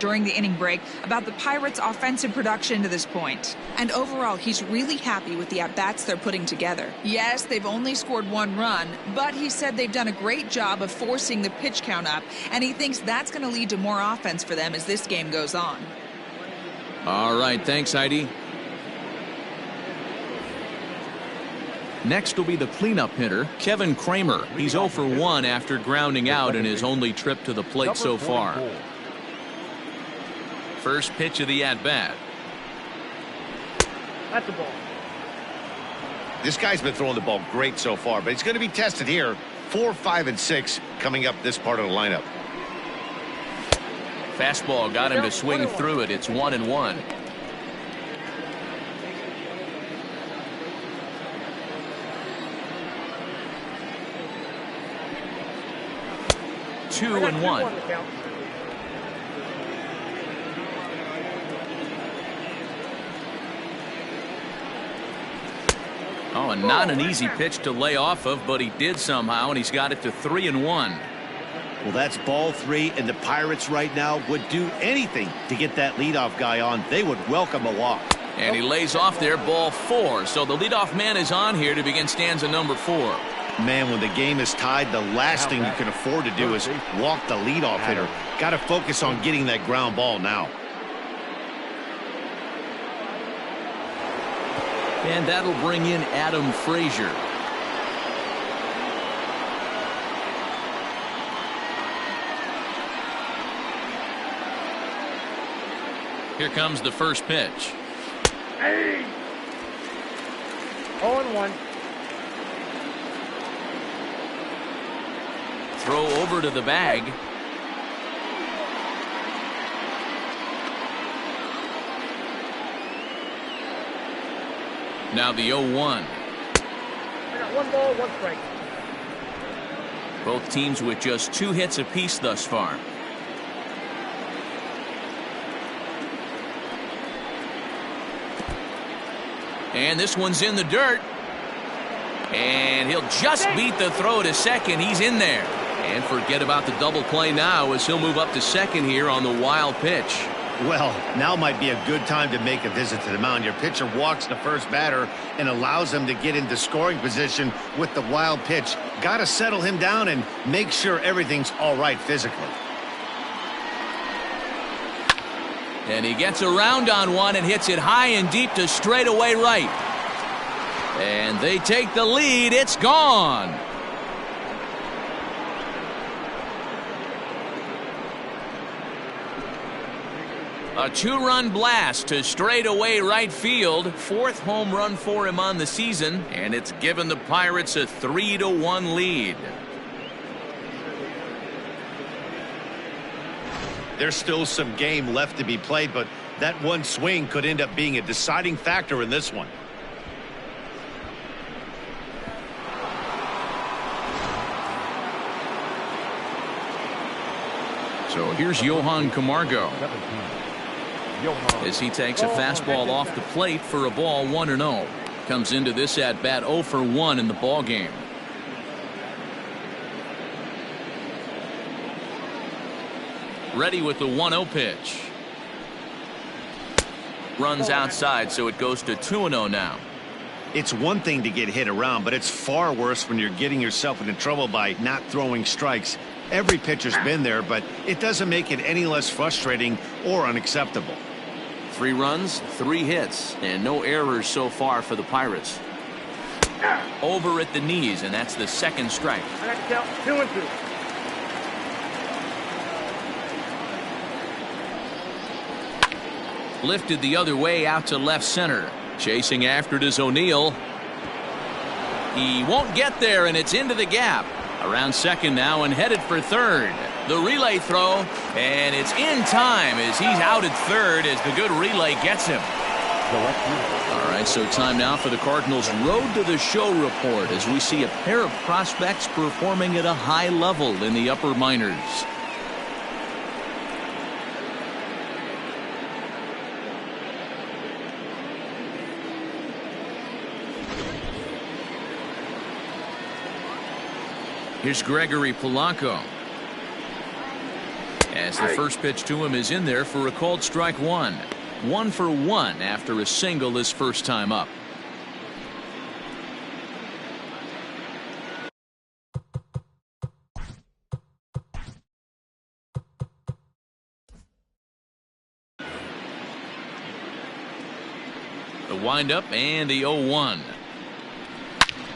during the inning break about the Pirates' offensive production to this point. And overall, he's really happy with the at-bats they're putting together. Yes, they've only scored 1 run, but he said they've done a great job of forcing the pitch count up, and he thinks that's going to lead to more offense for them as this game goes on. All right, thanks, Heidi. Next will be the cleanup hitter, Kevin Kramer. He's 0 for 1 after grounding out in his only trip to the plate so far. First pitch of the at-bat. That's the ball. This guy's been throwing the ball great so far, but he's going to be tested here. 4, 5, and 6 coming up this part of the lineup. Fastball got him to swing through it. It's 1-1. Two and one. Oh, and not an easy pitch to lay off of, but he did somehow, and he's got it to 3-1. Well, that's ball 3, and the Pirates right now would do anything to get that leadoff guy on. They would welcome a walk. And he lays off there, ball 4. So the leadoff man is on here to begin stanza number 4. Man, when the game is tied, the last thing you can afford to do is walk the leadoff hitter. Got to focus on getting that ground ball now. And that'll bring in Adam Frazier. Here comes the first pitch. Hey! 0-1. Throw over to the bag. Now the 0-1. I got 1 ball, 1 strike. Both teams with just 2 hits apiece thus far. And this one's in the dirt. And he'll just beat the throw to second. He's in there. And forget about the double play now as he'll move up to second here on the wild pitch. Well, now might be a good time to make a visit to the mound. Your pitcher walks the first batter and allows him to get into scoring position with the wild pitch. Got to settle him down and make sure everything's all right physically. And he gets around on one and hits it high and deep to straightaway right. And they take the lead. It's gone. A 2-run blast to straightaway right field. 4th home run for him on the season, and it's given the Pirates a 3-1 lead. There's still some game left to be played, but that one swing could end up being a deciding factor in this one. So here's Johan Camargo as he takes a fastball off the plate for a ball 1-0. Comes into this at bat 0 for 1 in the ball game. Ready with the 1-0 pitch. Runs outside, so it goes to 2-0 now. It's one thing to get hit around, but it's far worse when you're getting yourself into trouble by not throwing strikes. Every pitcher's been there, but it doesn't make it any less frustrating or unacceptable. 3 runs, 3 hits, and no errors so far for the Pirates. Over at the knees, and that's the 2nd strike. I got to count 2 and 2. Lifted the other way out to left center. Chasing after it is O'Neill. He won't get there, and it's into the gap. Around second now and headed for third. The relay throw, and it's in time as he's out at third as the good relay gets him. All right, so time now for the Cardinals' Road to the Show report as we see a pair of prospects performing at a high level in the upper minors. Here's Gregory Polanco. As the first pitch to him is in there for a called strike one. 1 for 1 after a single his first time up. The windup and the 0-1.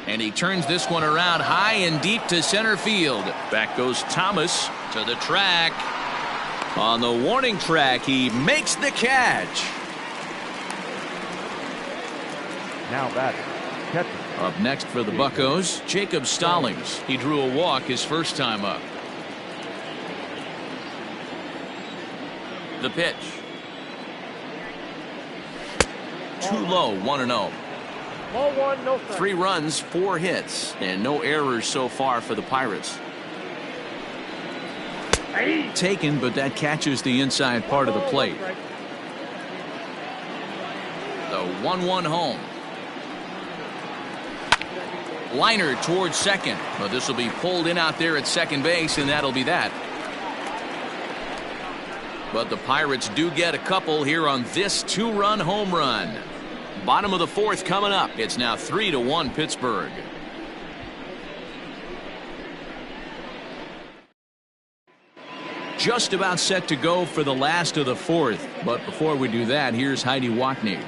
And he turns this one around high and deep to center field. Back goes Thomas to the track. On the warning track, he makes the catch. Now batting, catcher. Up next for the Buccos, Jacob Stallings. He drew a walk his first time up. The pitch. Too low, 1-0. Ball one, no strike. 3 runs, 4 hits, and no errors so far for the Pirates. Taken, but that catches the inside part of the plate. The 1-1 home. Liner towards second, but this will be pulled in out there at second base, and that'll be that. But the Pirates do get a couple here on this 2-run home run. Bottom of the 4th coming up. It's now 3-1 Pittsburgh. Just about set to go for the last of the 4th. But before we do that, here's Heidi Watney.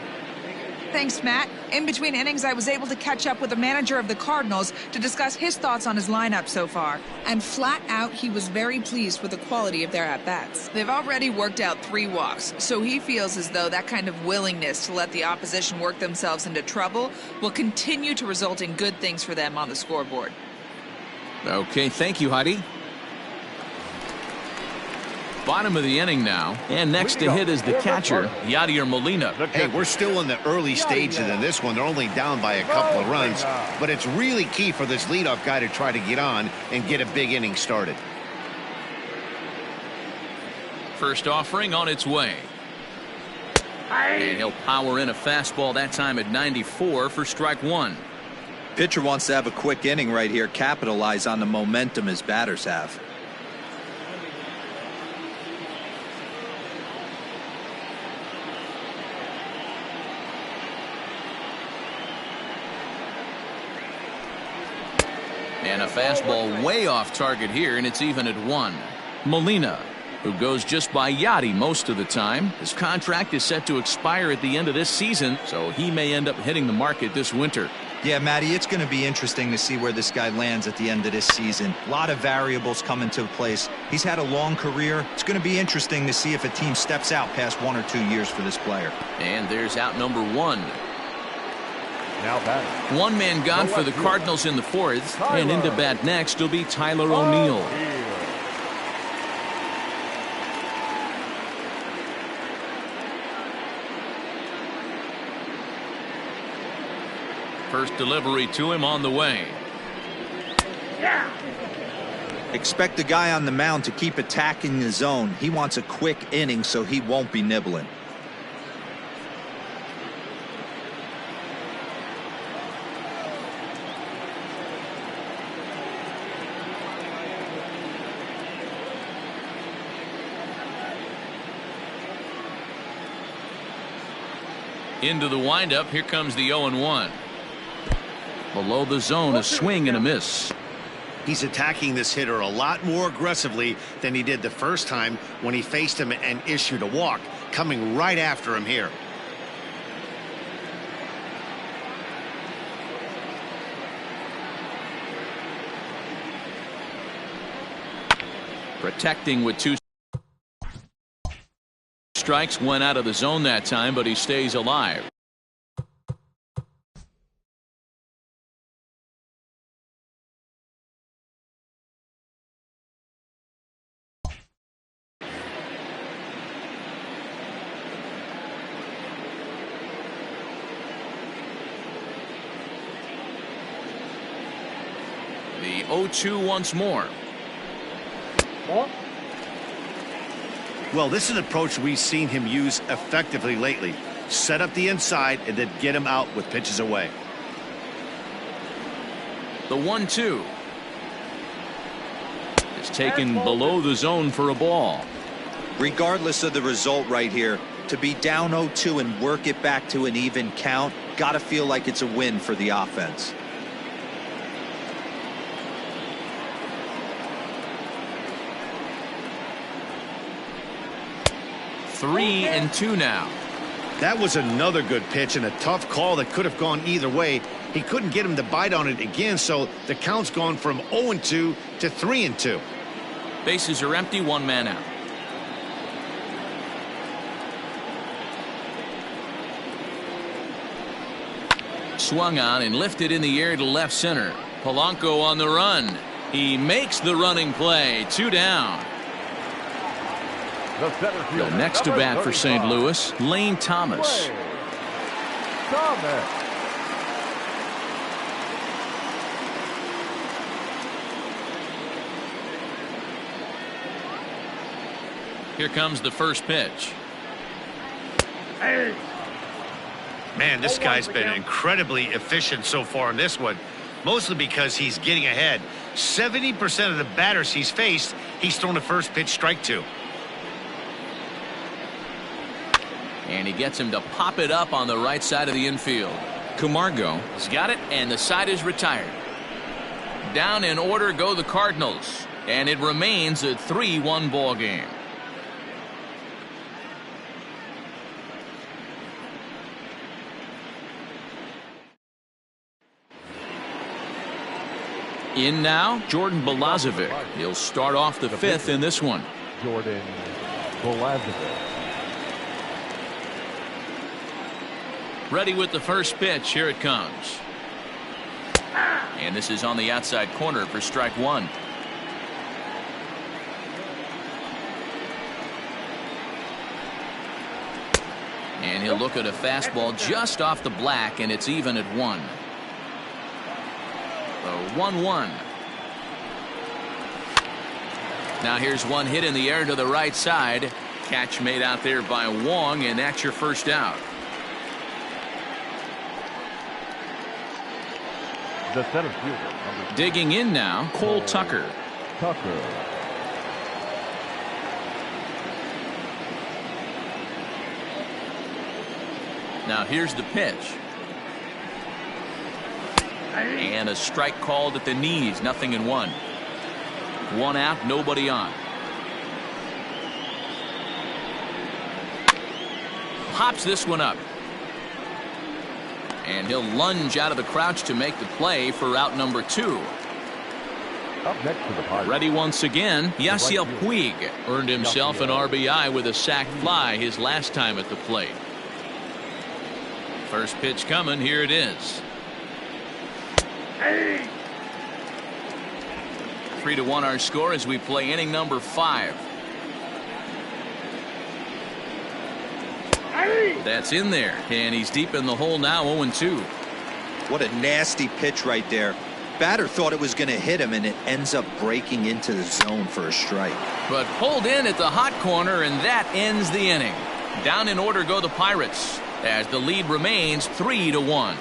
Thanks, Matt. In between innings, I was able to catch up with the manager of the Cardinals to discuss his thoughts on his lineup so far. And flat out, he was very pleased with the quality of their at-bats. They've already worked out 3 walks, so he feels as though that kind of willingness to let the opposition work themselves into trouble will continue to result in good things for them on the scoreboard. Okay, thank you, Heidi. Bottom of the inning now, and next to hit is the catcher, Yadier Molina. Hey, we're still in the early stages of this one. They're only down by a couple of runs, but it's really key for this leadoff guy to try to get on and get a big inning started. First offering on its way. And he'll power in a fastball that time at 94 for strike 1. Pitcher wants to have a quick inning right here, capitalize on the momentum his batters have. And a fastball way off target here, and it's even at 1. Molina, who goes just by Yachty most of the time. His contract is set to expire at the end of this season, so he may end up hitting the market this winter. Yeah, Matty, it's going to be interesting to see where this guy lands at the end of this season. A lot of variables come into place. He's had a long career. It's going to be interesting to see if a team steps out past 1 or 2 years for this player. And there's out number 1. Now batting. 1 man gone for the Cardinals in the 4th, and into bat next will be Tyler O'Neill. First delivery to him on the way. Expect the guy on the mound to keep attacking the zone. He wants a quick inning, so he won't be nibbling. Into the windup, here comes the 0-1. Below the zone, a swing and a miss. He's attacking this hitter a lot more aggressively than he did the first time when he faced him and issued a walk, coming right after him here. Protecting with 2 strikes, went out of the zone that time, but he stays alive. The 0-2 once more. Well, this is an approach we've seen him use effectively lately. Set up the inside and then get him out with pitches away. The 1-2 is taken below the zone for a ball. Regardless of the result right here, to be down 0-2 and work it back to an even count, got to feel like it's a win for the offense. Three and two now. That was another good pitch and a tough call that could have gone either way. He couldn't get him to bite on it again, so the count's gone from 0-2 to 3-2. Bases are empty, one man out. Swung on and lifted in the air to left center. Polanco on the run. He makes the running play. 2 down. The next to bat for St. Louis, Lane Thomas. Here comes the first pitch. Man, this guy's been incredibly efficient so far in this one, mostly because he's getting ahead. 70% of the batters he's faced, he's thrown a first pitch strike to. And he gets him to pop it up on the right side of the infield. Camargo has got it, and the side is retired. Down in order go the Cardinals, and it remains a 3-1 ball game. In now, Jordan Balazovic. He'll start off the fifth in this one. Jordan Balazovic. Ready with the first pitch. Here it comes. And this is on the outside corner for strike one. And he'll look at a fastball just off the black, and it's even at 1. The 1-1. Now here's one hit in the air to the right side. Catch made out there by Wong, and that's your first out. The center fielder. Digging in now, Cole Tucker. Now here's the pitch. And a strike called at the knees. 0-1. 1 out, nobody on. Pops this one up. And he'll lunge out of the crouch to make the play for out number 2. Up next to the Pirates. Ready once again, Yasiel Puig earned himself an RBI with a sac fly his last time at the plate. First pitch coming, here it is. 3-1 our score as we play inning number 5. That's in there, and he's deep in the hole now. 0-2. What a nasty pitch right there. Batter thought it was going to hit him, and it ends up breaking into the zone for a strike. But pulled in at the hot corner, and that ends the inning. Down in order go the Pirates as the lead remains 3-1.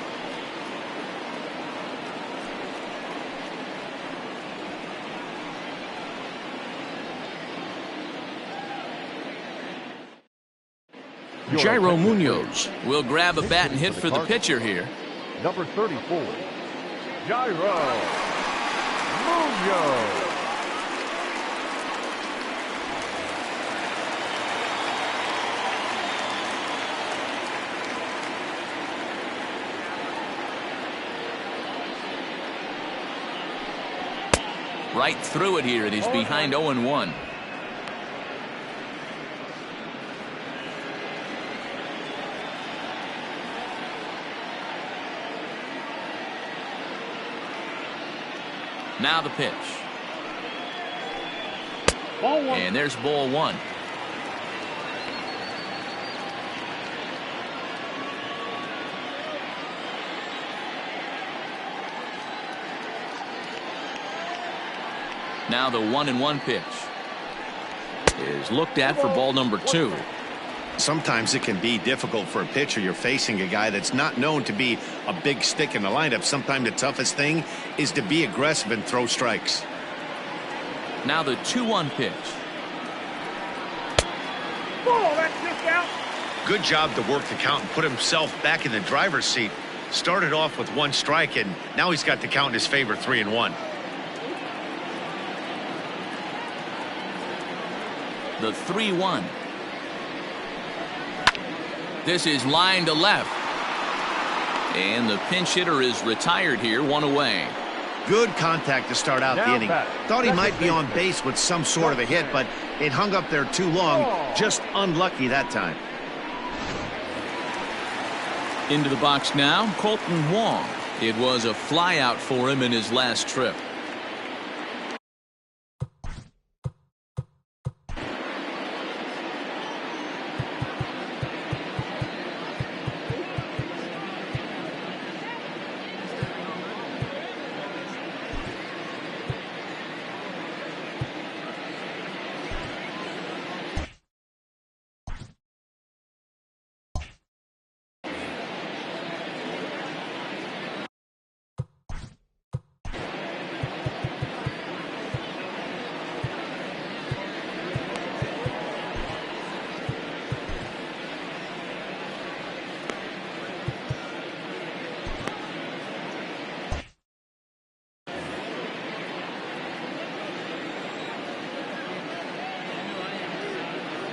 Jairo Munoz will grab a bat and hit for the pitcher here. Number 34, Jairo Munoz. Right through it here, and he's behind 0-1. Now the pitch. And there's ball 1. Now the 1-1 pitch is looked at for ball number 2. Sometimes it can be difficult for a pitcher. You're facing a guy that's not known to be a big stick in the lineup. Sometimes the toughest thing is to be aggressive and throw strikes. Now the 2-1 pitch. Good job to work the count and put himself back in the driver's seat. Started off with 1 strike, and now he's got the count in his favor, 3-1. The 3-1. This is line to left. And the pinch hitter is retired here, 1 away. Good contact to start out the inning. Thought he might be on base with some sort of a hit, but it hung up there too long. Just unlucky that time. Into the box now, Colton Wong. It was a flyout for him in his last trip.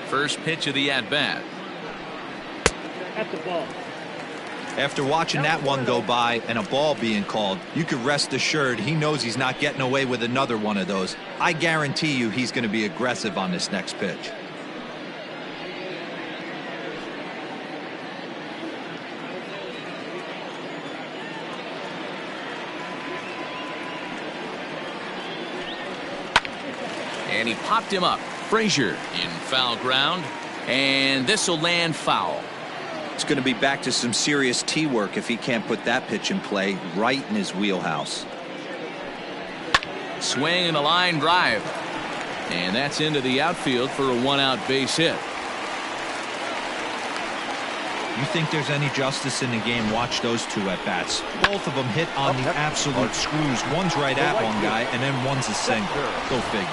First pitch of the at-bat. That's the ball. After watching that one go by and a ball being called, you could rest assured he knows he's not getting away with another one of those. I guarantee you he's going to be aggressive on this next pitch. And he popped him up. Frazier in foul ground, and this will land foul. It's going to be back to some serious tee work if he can't put that pitch in play right in his wheelhouse. Swing and a line drive, and that's into the outfield for a 1-out base hit. You think there's any justice in the game? Watch those 2 at-bats. Both of them hit on the absolute screws. One's right at one guy, and then one's a single. Go figure.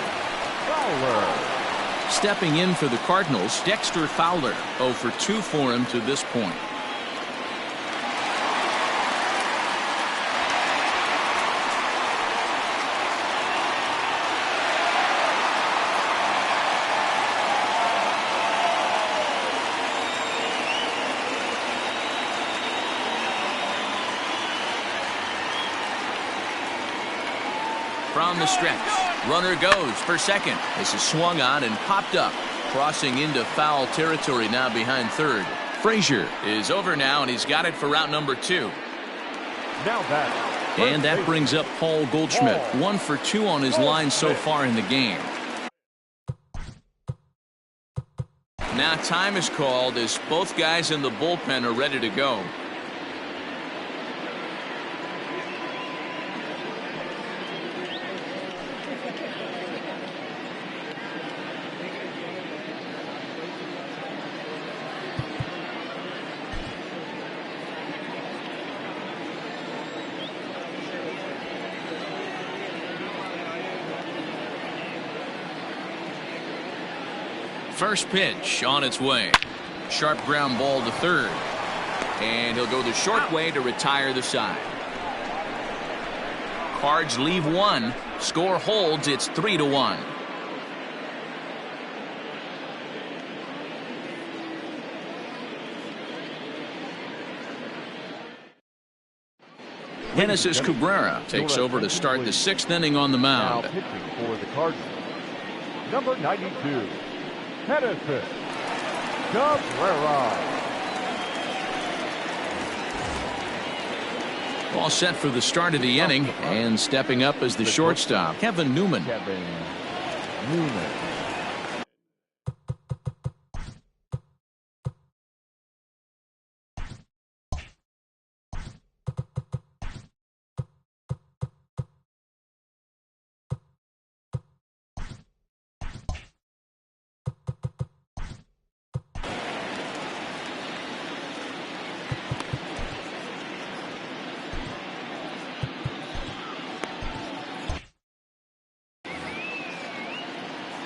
Stepping in for the Cardinals, Dexter Fowler, 0 for 2 for him to this point. From the stretch, runner goes for second. This is swung on and popped up, crossing into foul territory now behind third. Frazier is over now, and he's got it for route number 2. Now that. And that brings up Paul Goldschmidt, 1 for 2 on his line so far in the game. Now time is called as both guys in the bullpen are ready to go. First pitch on its way. Sharp ground ball to third. And he'll go the short way to retire the side. Cards leave 1. Score holds. It's 3-1. Genesis Cabrera takes over to start the 6th inning on the mound. Now pitching for the Cardinals, number 92. Genesis Cabrera. All set for the start of the inning, and stepping up as the shortstop, Kevin Newman.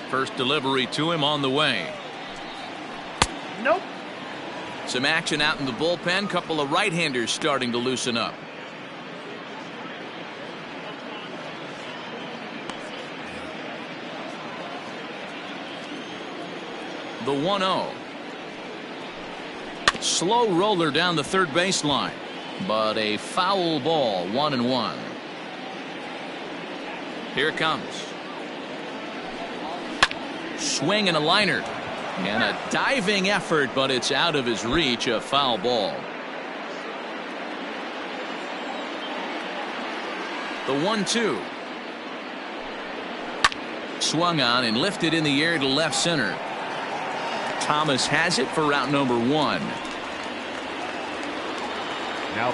First delivery to him on the way. Nope. Some action out in the bullpen. Couple of right-handers starting to loosen up. The 1-0. Slow roller down the third baseline, but a foul ball. 1-1. Here it comes. Swing and a liner. And a diving effort, but it's out of his reach. A foul ball. The 1-2. Swung on and lifted in the air to left center. Thomas has it for route number 1.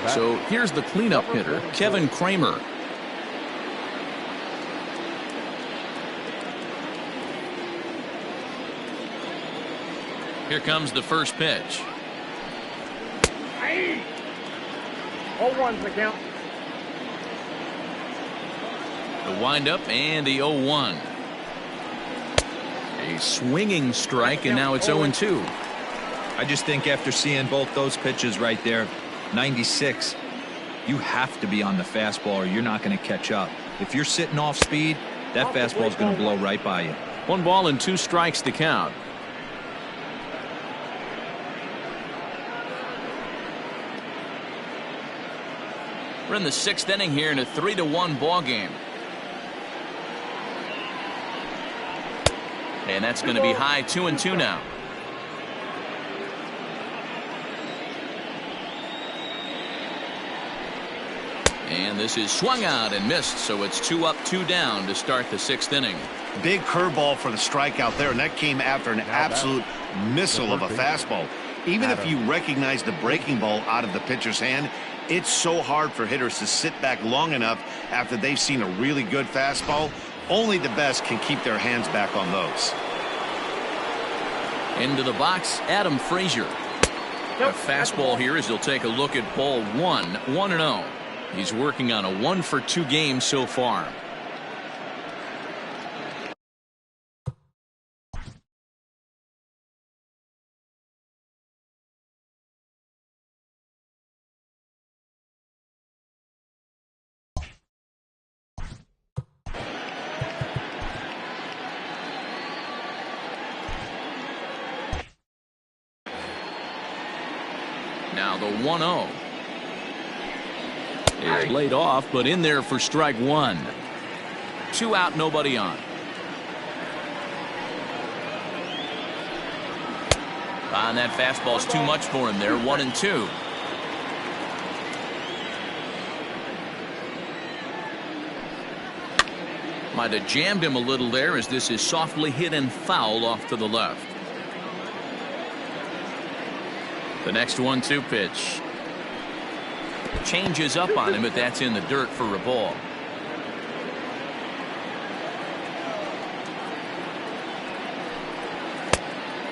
So here's the cleanup hitter, Kevin Kramer. Here comes the first pitch. 0-1's the count. The windup and the 0-1. A swinging strike, and now it's 0-2. I just think after seeing both those pitches right there, 96, you have to be on the fastball or you're not going to catch up. If you're sitting off speed, that fastball is going to blow right by you. 1 ball and 2 strikes to count. We're in the 6th inning here in a 3-1 ball game. And that's going to be high. 2-2 now. And this is swung out and missed, so it's 2 up, 2 down to start the 6th inning. Big curveball for the strikeout there, and that came after an absolute missile of a fastball. Even if you recognize the breaking ball out of the pitcher's hand, it's so hard for hitters to sit back long enough after they've seen a really good fastball. Only the best can keep their hands back on those. Into the box, Adam Frazier. A fastball here as he'll take a look at ball 1, 1-0. He's working on a 1-for-2 game so far. Now the 1-0 is laid off, but in there for strike 1. 2 out, nobody on. And that fastball's too much for him there. 1-2. Might have jammed him a little there as this is softly hit and foul off to the left. The next 1-2 pitch changes up on him, but that's in the dirt for a ball.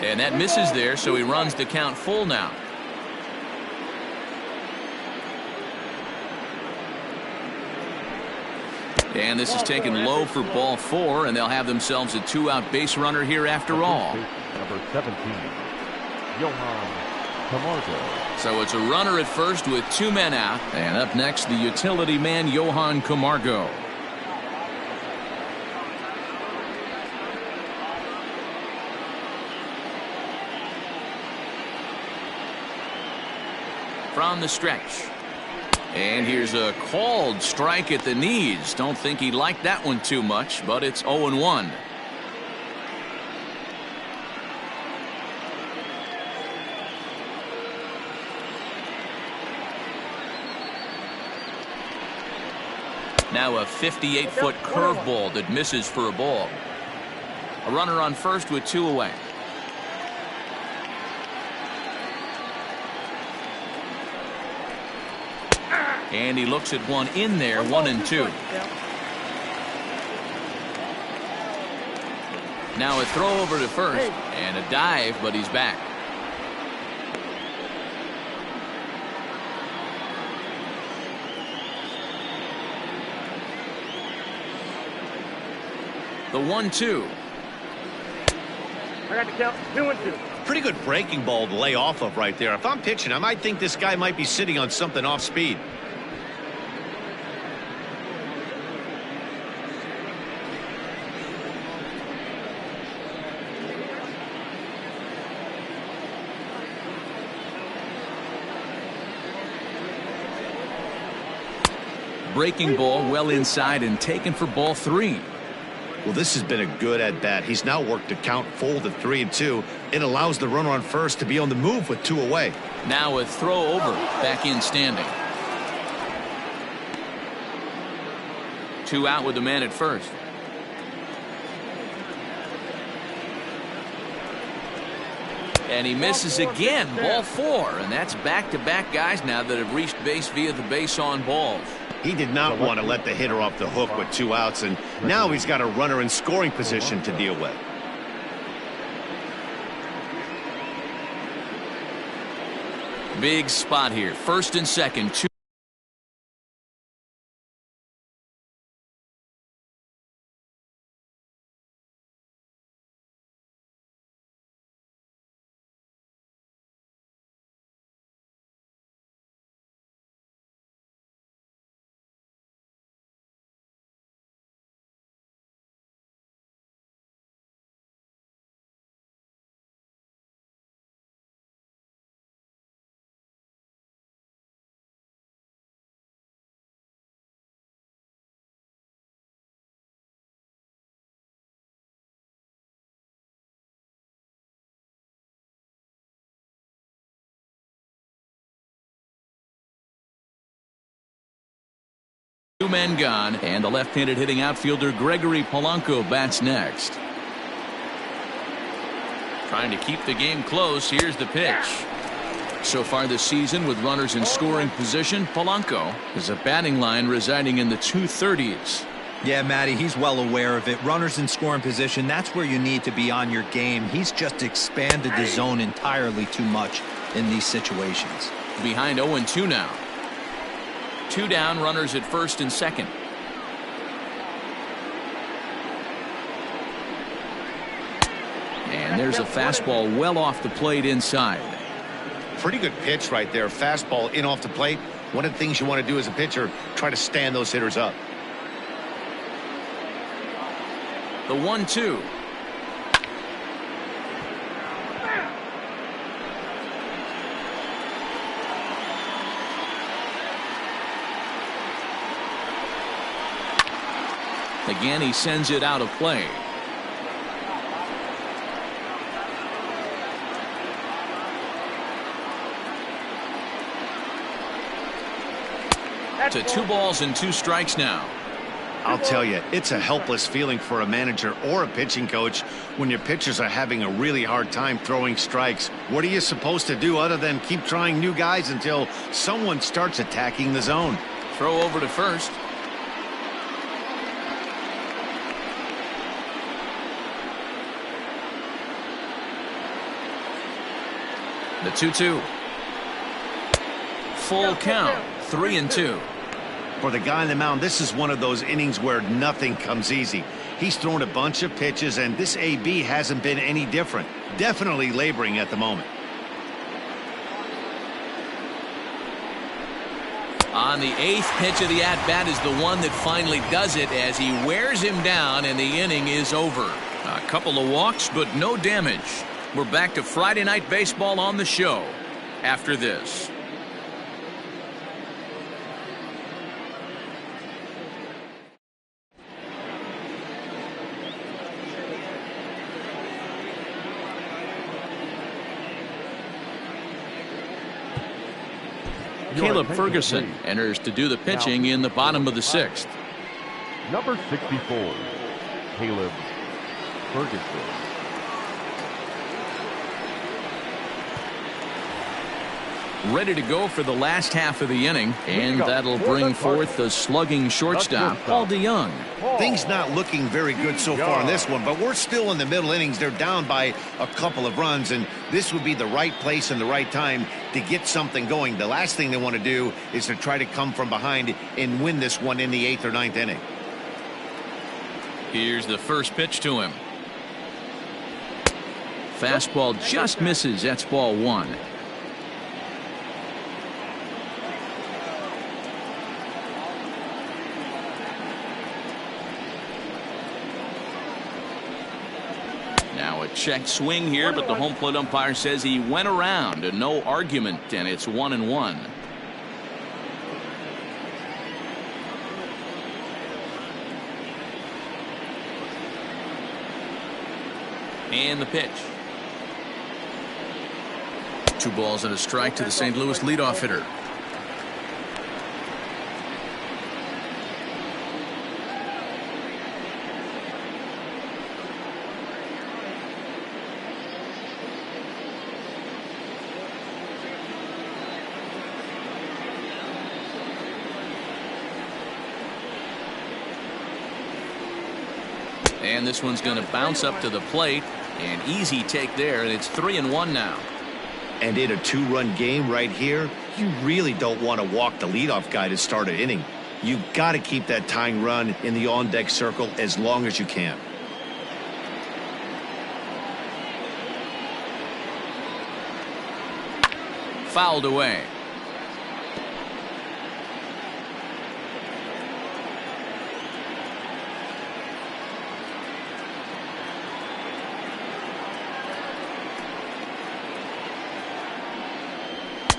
And that misses there, so he runs the count full now. And this is taken low for ball 4, and they'll have themselves a 2-out base runner here after all. Number 17, Johan Camargo. So it's a runner at first with 2 men out, and up next the utility man Johan Camargo. From the stretch, and here's a called strike at the knees. Don't think he liked that one too much, but it's 0-1. Now a 58-foot curveball that misses for a ball. A runner on first with 2 away. And he looks at one in there. 1-2. Now a throw over to first and a dive, but he's back. The 1-2. I got to count. 2-2. Pretty good breaking ball to lay off of right there. If I'm pitching, I might think this guy might be sitting on something off speed. Breaking ball well inside and taken for ball 3. Well, this has been a good at-bat. He's now worked to count full to 3-2. It allows the runner on first to be on the move with 2 away. Now a throw over, back in standing. 2 out with the man at first. And he misses again, ball 4. And that's back-to-back guys now that have reached base via the base on balls. He did not want to let the hitter off the hook with 2 outs, and now he's got a runner in scoring position to deal with. Big spot here. First and second. 2. Two men gone, and the left-handed hitting outfielder Gregory Polanco bats next. Trying to keep the game close. Here's the pitch. So far this season, with runners in scoring position, Polanco is a batting line residing in the 230s. Yeah, Matty, he's well aware of it. Runners in scoring position, that's where you need to be on your game. He's just expanded the zone entirely too much in these situations. Behind 0-2 now. 2 down, runners at first and second. And there's a fastball well off the plate inside. Pretty good pitch right there. Fastball in off the plate. One of the things you want to do as a pitcher, try to stand those hitters up. The 1-2. Again, he sends it out of play. To 2 balls and 2 strikes now. I'll tell you, it's a helpless feeling for a manager or a pitching coach when your pitchers are having a really hard time throwing strikes. What are you supposed to do other than keep trying new guys until someone starts attacking the zone? Throw over to first. The 2-2. Full count. 3-2. For the guy on the mound, this is one of those innings where nothing comes easy. He's thrown a bunch of pitches, and this AB hasn't been any different. Definitely laboring at the moment. On the 8th pitch of the at-bat is the one that finally does it as he wears him down, and the inning is over. A couple of walks, but no damage. We're back to Friday Night Baseball on the show after this. Caleb Ferguson enters to do the pitching in the bottom of the 6th. Number 64, Caleb Ferguson. Ready to go for the last half of the inning, and that'll bring forth the slugging shortstop, Paul DeYoung. Things not looking very good so far in this one, but we're still in the middle innings. They're down by a couple of runs, and this would be the right place and the right time to get something going. The last thing they want to do is to try to come from behind and win this one in the 8th or 9th inning. Here's the first pitch to him. Fastball just misses. That's ball one. Now a check swing here, but the home plate umpire says he went around and no argument, and it's 1-1. And the pitch. 2 balls and a strike to the St. Louis leadoff hitter. And this one's going to bounce up to the plate. An easy take there, and it's 3-1 now. And in a 2-run game right here, you really don't want to walk the leadoff guy to start an inning. You've got to keep that tying run in the on-deck circle as long as you can. Fouled away.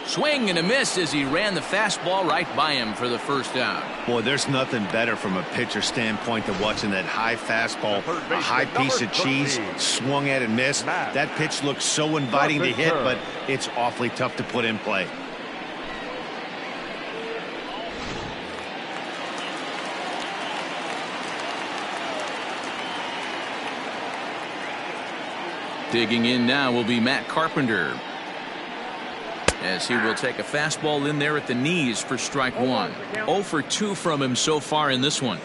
Swing and a miss as he ran the fastball right by him for the first out. Boy, there's nothing better from a pitcher standpoint than watching that high fastball, a high piece of cheese, swung at and missed. That pitch looks so inviting to hit, but it's awfully tough to put in play. Digging in now will be Matt Carpenter, as he will take a fastball in there at the knees for strike one. 0 for 2 from him so far in this one.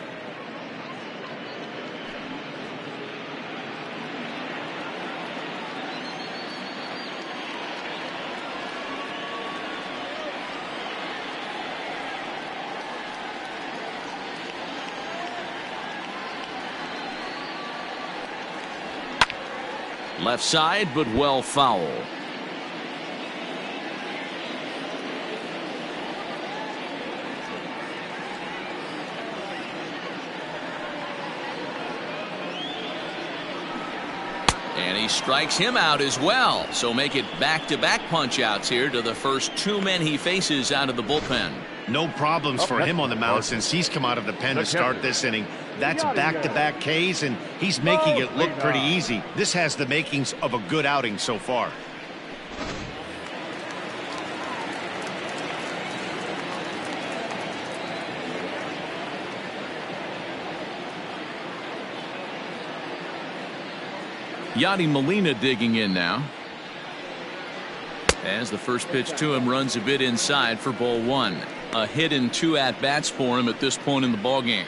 Left side, but well foul. And he strikes him out as well. So make it back-to-back punch-outs here to the first 2 men he faces out of the bullpen. No problems for him on the mound since he's come out of the pen to start this inning. That's back-to-back Ks, and he's making it look pretty easy. This has the makings of a good outing so far. Yadi Molina digging in now, as the first pitch to him runs a bit inside for ball 1. A hit in 2 at-bats for him at this point in the ballgame.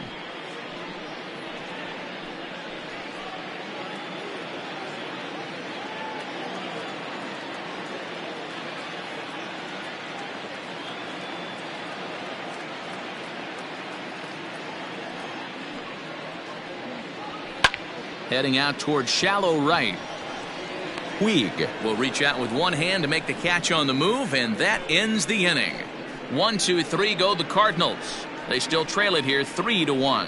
Heading out towards shallow right. Puig will reach out with one hand to make the catch on the move, and that ends the inning. 1, 2, 3 go the Cardinals. They still trail it here 3-1.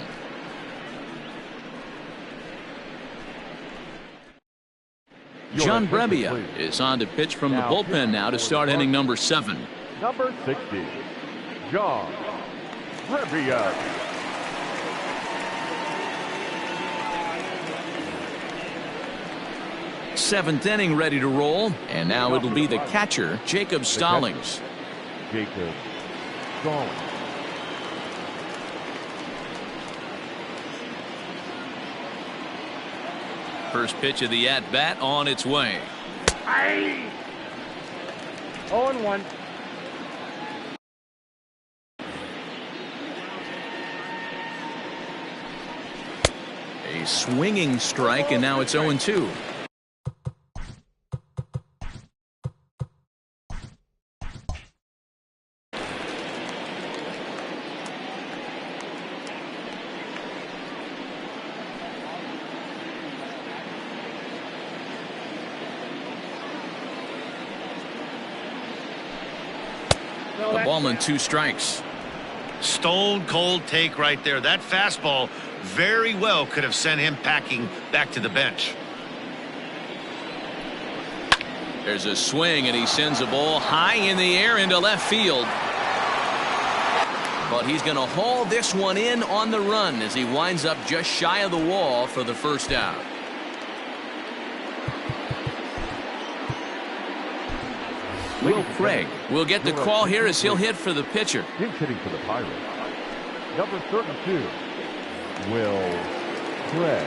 John Brebbia is on to pitch from the bullpen now to start inning number 7. Number 60, John Brebbia. Seventh inning ready to roll, and now it'll be the catcher, Jacob Stallings. Jacob Stallings. First pitch of the at-bat on its way. 0-1. A swinging strike, and now it's 0-2. A ball and 2 strikes. Stone cold take right there. That fastball very well could have sent him packing back to the bench. There's a swing, and he sends a ball high in the air into left field. But he's going to haul this one in on the run as he winds up just shy of the wall for the first out. Will Craig will get the call here as he'll hit for the pitcher. He's hitting for the Pirates. Number 32, Will Craig.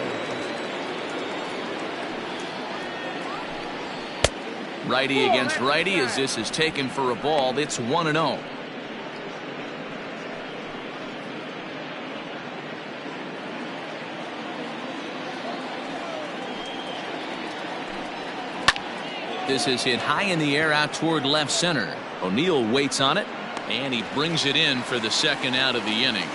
Righty against righty as this is taken for a ball. It's 1-0. This is hit high in the air out toward left center. O'Neill waits on it, and he brings it in for the second out of the inning.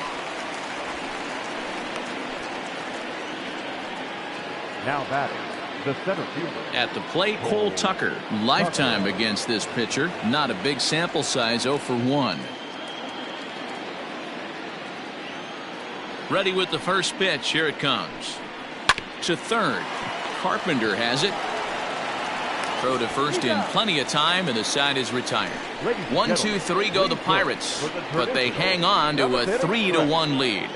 Now batting, the center fielder. At the plate, Cole Tucker. Lifetime against this pitcher. Not a big sample size, 0 for 1. Ready with the first pitch. Here it comes. To third. Carpenter has it. Throw to first in plenty of time, and the side is retired. 1, 2, 3 go the Pirates, but they hang on to a 3-1 lead.